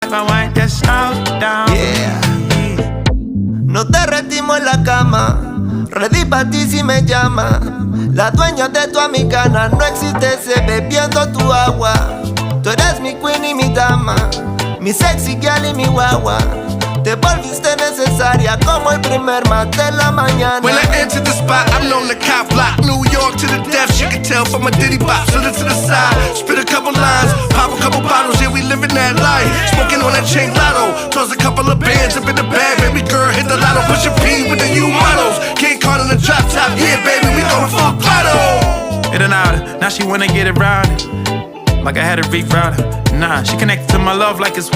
If I wind this house down. Yeah. No derretimos en la cama, ready pa' ti si me llama. La dueña de tu amigana, no existe ese bebiendo tu agua. Tú eres mi queen y mi dama, mi sexy girl y mi guagua. Te volviste necesaria como el primer más de la mañana. When I entered the spot, I'm known to cop block. New York to the death, she can tell from my ditty bop. Slid it to the side, spit a couple lines, pop a couple bottles, yeah, we living that life. Smoking on that chain lotto, toss a couple of bands up in the bag. Baby girl, hit the lotto, push a P with the new models. King card in the drop top, yeah, baby, we going full throttle. In and out, now she wanna get around it. Like I had to reroute it. Nah, she connected to my love like it's